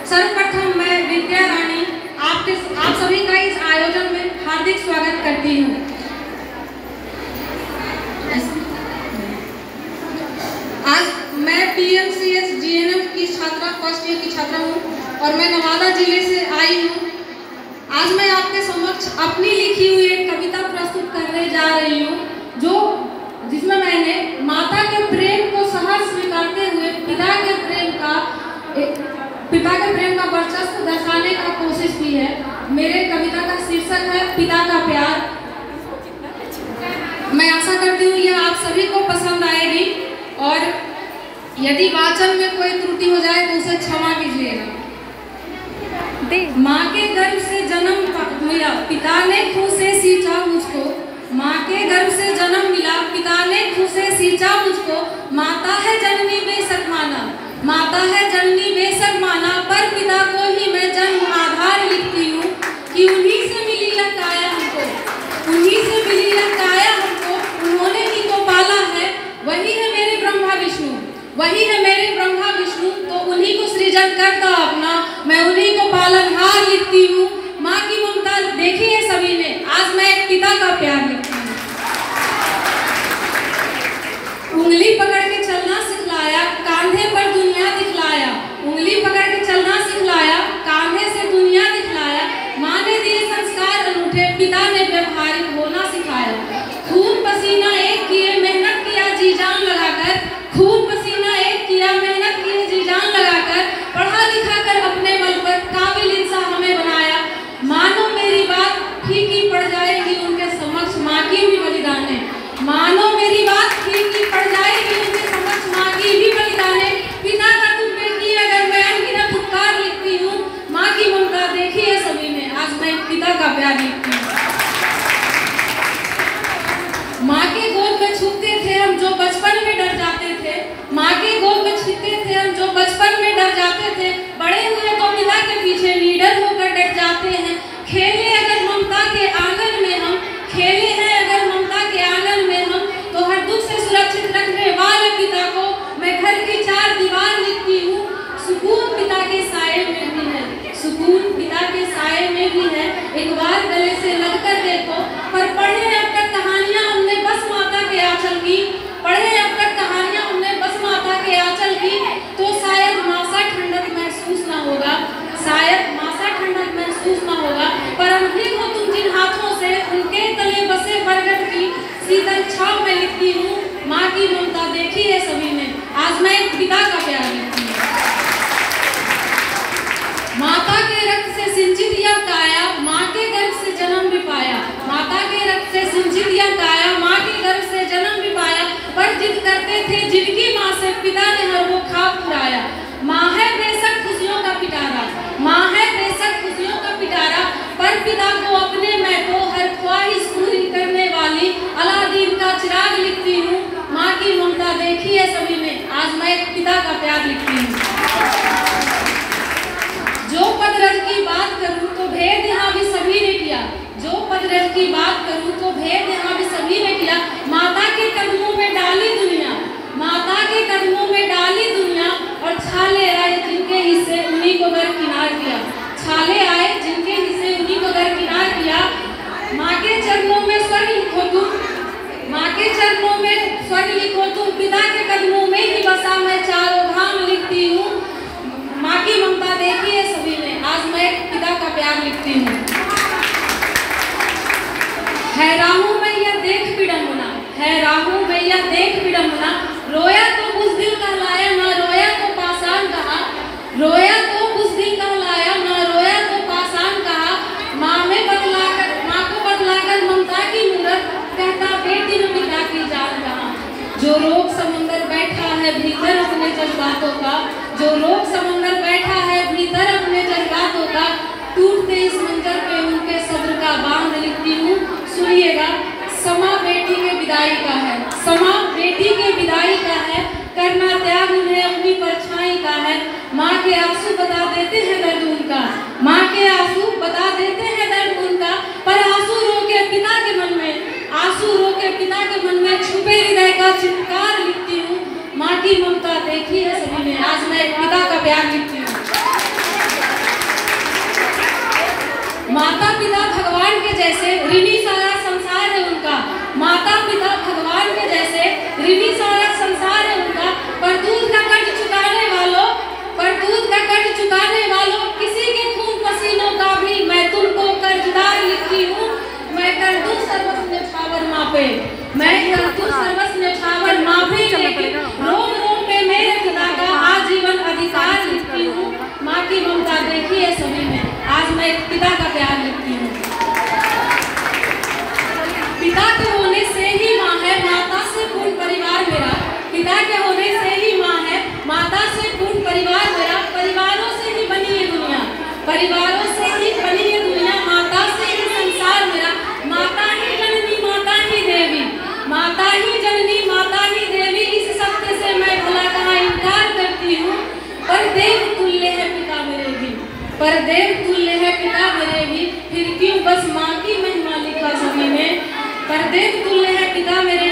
सर्वप्रथम मैं विद्या रानी आप सभी का इस आयोजन में हार्दिक स्वागत करती हूँ। आज मैं PMCS GNM की छात्रा फर्स्ट ईयर की छात्रा हूँ और मैं नवादा जिले से आई हूँ। आज मैं आपके समक्ष अपनी लिखी हुई एक कविता प्रस्तुत करने जा रही हूँ जिसमें मैंने माता के प्रेम को सहज स्वीकारते हुए पिता के प्रेम का वर्चस्व दर्शाने का कोशिश की है। मेरे कविता का शीर्षक है पिता का प्यार। मैं आशा करती हूँ यह आप सभी को पसंद आएगी और यदि वाचन में कोई त्रुटि हो जाए तो उसे क्षमा कीजिएगा। माँ के गर्भ से जन्म मिला पिता ने खून से सींचा मुझको, माँ के गर्भ से जन्म मिला पिता ने खून से सींचा मुझको। माता है जननी बेशक माना, माता है जननी बेशक माना, पर पिता को ही मैं जन्म आधार लिखती हूँ कि उन्हीं से मिली यह काया हमको, उन्हीं से मिली यह काया हमको, उन्होंने ही तो पाला है। वही है मेरे ब्रह्मा विष्णु, वही है मेरे ब्रह्मा विष्णु, तो उन्हीं को सृजन करता अपना, मैं उन्हीं को पालनहार लिखती हूँ। माँ की ममता देखी है सभी ने, आज मैं एक पिता का प्यार लिखती हूँ। उंगली पकड़ के चलना सिखलाया, कांधे पर दुनिया दिखलाया, उंगली पकड़ के चलना सिखलाया, कांधे से दुनिया दिखलाया। माँ ने दिए संस्कार अनूठे, पिता ने व्यवहारिक होना सिखाया। खून पसीना एक किए, मेहनत किया जी जान लगाकर, खून पसीना एक किया, मेहनत किए जी जान लगाकर, पढ़ा लिखा कर अपने बल पर काबिल इंसान हमें बनाया। मानो मेरी बात फीकी पड़ जाएगी उनके समक्ष माँ की भी बलिदान है, मानो मेरी बात फीकी पड़ जाएगी उनके समक्ष माँ की भी बलिदान है। पिता का तुम पे की अगर मैं अनगिनत उपकार लिखती हूँ, माँ की ममता देखी है सभी ने, आज मैं पिता का प्यार लिखती हूँ। माँ के गोद में छुपते थे हम जो बचपन में डर जाते थे, माँ के गोद में छुपते थे हम जो बचपन में डर जाते थे, बड़े हुए तो पिता के पीछे लीडर होकर डट जाते हैं। खेले अगर ममता के आंगन में हम, खेले हैं अगर ममता के आंगन में हम, तो हर दुख से सुरक्षित रखने वाले पिता को मैं घर की चार दीवार लिखती हूँ। सुकून पिता के साए में भी है, सुकून पिता के साए में भी है, एक बार गले से लगकर देखो। पर पढ़े अब तक कहानियां हमने बस माता के आंचल की, पढ़े अब तक कहानियां हमने बस माता के आंचल की, तो शायद मासा ठंडक महसूस ना होगा, शायद मासा ठंडक महसूस ना होगा। पर अनभिज्ञ हो तुम जिन हाथों से, उनके तले बसे बरगद की शीतल छाव में लिखती हूँ। माँ की ममता देखी है सभी ने, आज मैं एक पिता का प्यार लिखती हूँ। माता के रक्त से सिंचित यह काया, माँ के गर्भ से जन्म भी पाया, माता के रक्त से सिंचित यह काया, माँ के गर्भ से जन्म भी पाया। पर जिद करते थे जिनकी माँ से पिता ने हर वो ख्वाब पुराया। माँ है बेशक खुशियों का पिटारा, माँ है बेशक खुशियों का पिटारा, पर पिता को अपने मैं तो हर ख्वाहिश पूरी करने वाली अलादीन का चिराग लिखती हूँ। माँ की ममता देखी है सभी ने, आज मैं एक पिता का प्यार लिखती हूँ। जो पदरज की बात करूं तो भेद यहाँ भी सभी ने किया, जो पदरज की बात करूं तो भेद यहाँ भी सभी ने किया। माता के कदमों में डाली दुनिया, माता के कदमों में डाली दुनिया, और छाले आए जिनके हिस्से उन्हीं को दरकिनार किया, छाले आए जिनके हिस्से उन्हीं को दरकिनार किया। माँ के चरणों में स्वर्ग लिखो तुम, माँ के चरणों में स्वर्ग लिखो तुम, पिता के कदमों में ही बसा मैं चारों धाम लिखती हूँ। माँ की ममता देखी है सभी ने, आज मैं पिता का प्यार लिखती हूँ। हैराहूँ मैं यह देख विडंबना, हैराहूँ मैं यह देख विडंबना, रोया तो कुछ दिल कहलाया ना रोया तो पाषाण कहा, रोया तो कुछ दिल कहलाया ना रोया तो पाषाण कहा। माँ में बतलाकर, माँ को बतलाकर ममता की मूरत, कहता बेटी में पिता की जान कहाँ। जो रोग समंदर बैठा है भीतर अपने जज्बातों का, जो रोग समंदर बैठा है भीतर अपने जज्बातों का, टूटते इस मंजर पे उनके सब्र का बांध लिखती हूँ। सुनिएगा, समा बेटी के विदाई का है, समा बेटी के विदाई का है, करना त्याग उन्हें अपनी परछाई का है। माँ के आंसू बता देते हैं दर्द उनका, माँ के आंसू बता देते हैं दर्द उनका, पर आंसू रो के पिता के मन में, आंसू रो के पिता के मन में छुपे हृदय का चित्कार लिखती हूँ। माँ की ममता देखी है सभी ने, आज मैं पिता का प्यार लिखती हूँ। माता पिता भगवान के जैसे, ऋणी सारा संसार है उनका। माता पिता भगवान के जैसे, ऋणी सारा संसार है उनका। पर दूध का कर्ज चुकाने वालों, किसी के खून पसीनों का भी मैं तुमको कर्जदार लिखी हूँ। मैं कर दूं सर्वस्व न्यौछावर मापे, लेकिन रोम रोम पे मेरे पिता का आजीवन अधिकार लिखती हूँ। माँ की ममता देखी है सभी में, आज मैं पिता का प्यार लिखती हूँ। पिता के होने से ही माँ है, माता से पूर्ण परिवार मेरा। पिता के होने से ही माँ है, माता से पूर्ण परिवार मेरा। परिवारों से ही बनी है दुनिया, माता से ही संसार मेरा। माता ही जननी, माता ही देवी, माता ही जननी, माता ही देवी। इस सत्य से मैं भला कहाँ इनकार करती हूँ। पर देव तुल्य है पिता मेरे भी, फिर क्यों बस माँ की महिमा लिखा सभी में। पर देव तुल्य है पिता मेरे